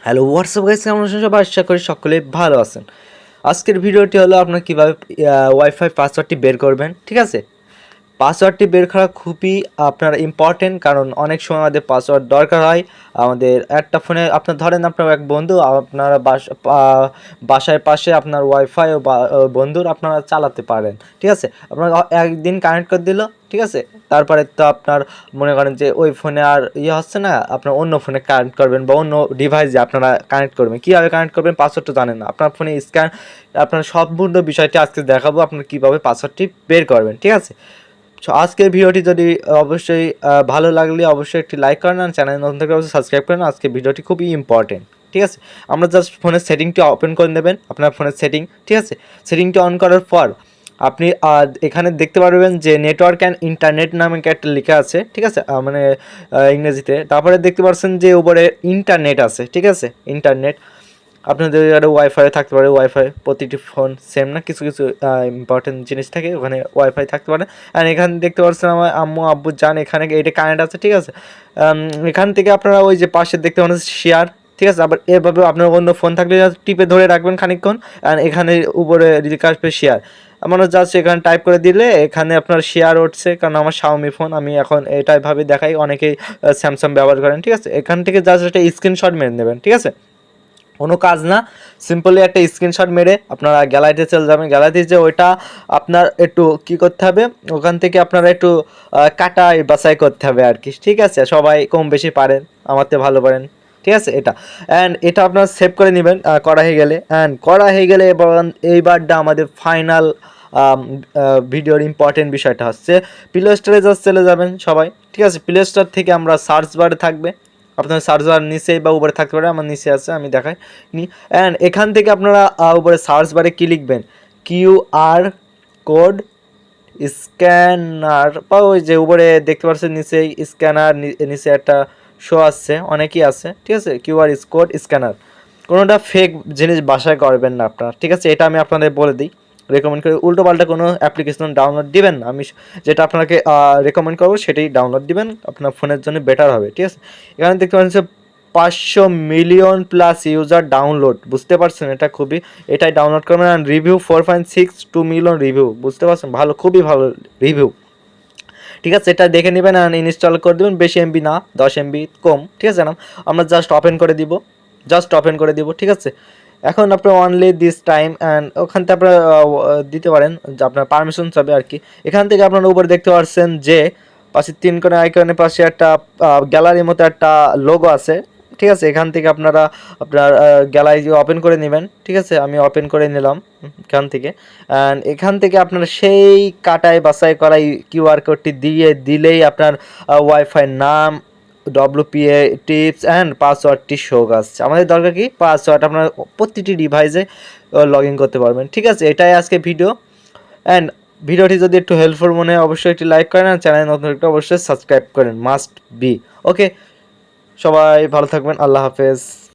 Hello WhatsApp guys, কেমন আছেন সবাই? আশা করি সকলে ভালো আছেন। আজকের ভিডিওটি হলো আপনার কীভাবে ওয়াইফাই পাসওয়ার্ডটি বের করবেন। ঠিক আছে, পাসওয়ার্ডটি বের করা খুবই আপনার ইম্পর্টেন্ট, কারণ অনেক সময় আমাদের পাসওয়ার্ড দরকার হয়। আমাদের একটা ফোনে আপনার ধরেন আপনার এক বন্ধু আপনার বাসায় পাশে আপনার ওয়াইফাই ও বন্ধুর আপনারা চালাতে পারেন। ঠিক আছে, আপনার একদিন কানেক্ট করে দিল, ঠিক আছে, তারপরে তো আপনার মনে করেন যে ওই ফোনে আর হচ্ছে না, আপনার অন্য ফোনে কানেক্ট করবেন বা অন্য ডিভাইসে আপনারা কানেক্ট করবেন। কীভাবে কানেক্ট করবেন পাসওয়ার্ডটা জানেন না, আপনার ফোনে স্ক্যান, আপনার সম্পূর্ণ বিষয়টি আজকে দেখাবো আপনার কীভাবে পাসওয়ার্ডটি বের করবেন। ঠিক আছে, সো আজকের ভিডিওটি যদি অবশ্যই ভালো লাগলে অবশ্যই একটি লাইক করেন, আর চ্যানেল নতুন থেকে অবশ্যই সাবস্ক্রাইব করেন। আজকের ভিডিওটি খুবই ইম্পর্টেন্ট। ঠিক আছে, আমরা জাস্ট ফোনের সেটিংটি ওপেন করে নেবেন, আপনার ফোনের সেটিং। ঠিক আছে, সেটিংটি অন করার পর আপনি এখানে দেখতে পারবেন যে নেটওয়ার্ক অ্যান্ড ইন্টারনেট নামে একটা লেখা আছে। ঠিক আছে, মানে ইংরেজিতে। তারপরে দেখতে পাচ্ছেন যে উপরে ইন্টারনেট আছে। ঠিক আছে, ইন্টারনেট আপনাদের ওয়াইফাই থাকতে পারে। ওয়াইফাই প্রতিটি ফোন সেম না, কিছু কিছু ইম্পর্টেন্ট জিনিস থাকে, ওখানে ওয়াইফাই থাকতে পারে। আর এখানে দেখতে পাচ্ছেন আমার আম্মু আব্বু যান, এখানে এটা কানেক্ট আছে। ঠিক আছে, এখান থেকে আপনারা ওই যে পাশে দেখতে পাচ্ছেন শেয়ার। ঠিক আছে, আবার এভাবে আপনার অন্য ফোন থাকলে টিপে ধরে রাখবেন খানিকক্ষণ, আর এখানে উপরে লেখা আসবে শেয়ার। আমরা জাস্ট এখানে টাইপ করে দিলে এখানে আপনার শেয়ার উঠছে, কারণ আমার শাওমি ফোন, আমি এখন এটাই ভাবে দেখাই, অনেকেই স্যামসাং ব্যবহার করেন। ঠিক আছে, এখান থেকে জাস্ট একটা স্ক্রিনশট মেরে নেবেন। ঠিক আছে, কোনো কাজ না, সিম্পলি একটা স্ক্রিনশট মেরে আপনারা গ্যালারিতে চলে যাবেন। গ্যালারিতে যে ওইটা আপনার একটু কী করতে হবে, ওখান থেকে আপনারা একটু কাটাই বাছাই করতে হবে আর কি। ঠিক আছে, সবাই কম বেশি পারেন, আমার তো ভালো পারেন। ঠিক আছে, এটা আপনার সেভ করে নেবেন করা হয়ে গেলে। করা হয়ে গেলে এইবারটা আমাদের ফাইনাল ভিডিওর ইম্পর্টেন্ট বিষয়টা হচ্ছে প্লে স্টোরে জাস্ট চলে যাবেন সবাই। ঠিক আছে, প্লে স্টোর থেকে আমরা সার্চ বারে থাকবে, আপনার সার্চ বার নিচে বা উপরে থাকতে পারে, আমার নিচে আছে, আমি দেখাই নি। অ্যান্ড এখান থেকে আপনারা উপরে সার্চ বারে কী লিখবেন, কিউআর কোড স্ক্যানার, বা ওই যে উপরে দেখতে পাচ্ছেন নিচেই স্ক্যানার, নিচে একটা শো আসছে, অনেকই আছে। ঠিক আছে, কিউআর কোড স্ক্যানার, কোনোটা ফেক জিনিস বাসায় করবেন না আপনার। ঠিক আছে, এটা আমি আপনাদের বলে দিই, রেকমেন্ড করি উল্টোপাল্টা কোনো অ্যাপ্লিকেশন ডাউনলোড দিবেন না। আমি যেটা আপনাকে রেকমেন্ড করবো সেটাই ডাউনলোড দিবেন, আপনার ফোনের জন্য বেটার হবে। ঠিক আছে, এখানে দেখতে পাচ্ছেন 500 মিলিয়ন প্লাস ইউজার ডাউনলোড, বুঝতে পারছেন, এটা খুবই, এটাই ডাউনলোড করবেন। আর রিভিউ 4.62 মিলিয়ন রিভিউ, বুঝতে পারছেন, ভালো, খুবই ভালো রিভিউ। ঠিক আছে, এটা দেখে নেবেন আর ইনস্টল করে দেবেন, বেশি এমবি না, 10 এমবি কম। ঠিক আছে, আমরা জাস্ট ওপেন করে দিব, ঠিক আছে, এখন আপনার অনলি দিস টাইম, অ্যান্ড ওখান থেকে আপনারা দিতে পারেন যে আপনার পারমিশন চাবে আর কি। এখান থেকে আপনার উপরে দেখতে পাচ্ছেন যে পাশে 3 কোণে আইকনের পাশে একটা গ্যালারির মতো একটা লোগো আছে। ঠিক আছে, এখান থেকে আপনারা আপনার গ্যালারি ওপেন করে নেবেন। ঠিক আছে, আমি ওপেন করে নিলাম এখান থেকে। অ্যান্ড এখান থেকে আপনার সেই কাটাই বাছাই করা কিউআর কোডটি দিলেই আপনার ওয়াইফাই নাম, ডব্লিউপিএ টিপস অ্যান্ড পাসওয়ার্ডটি শো আসছে। আমাদের দরকার কি, পাসওয়ার্ড আপনার প্রতিটি ডিভাইসে লগ ইন করতে পারবেন। ঠিক আছে, এটাই আজকে ভিডিও। অ্যান্ড ভিডিওটি যদি একটু হেল্পফুল মনে হয় অবশ্যই একটি লাইক করেন, আর চ্যানেল নতুন একটু অবশ্যই সাবস্ক্রাইব করেন, মাস্ট বি। ওকে, সবাই ভালো থাকবেন, আল্লাহ হাফেজ।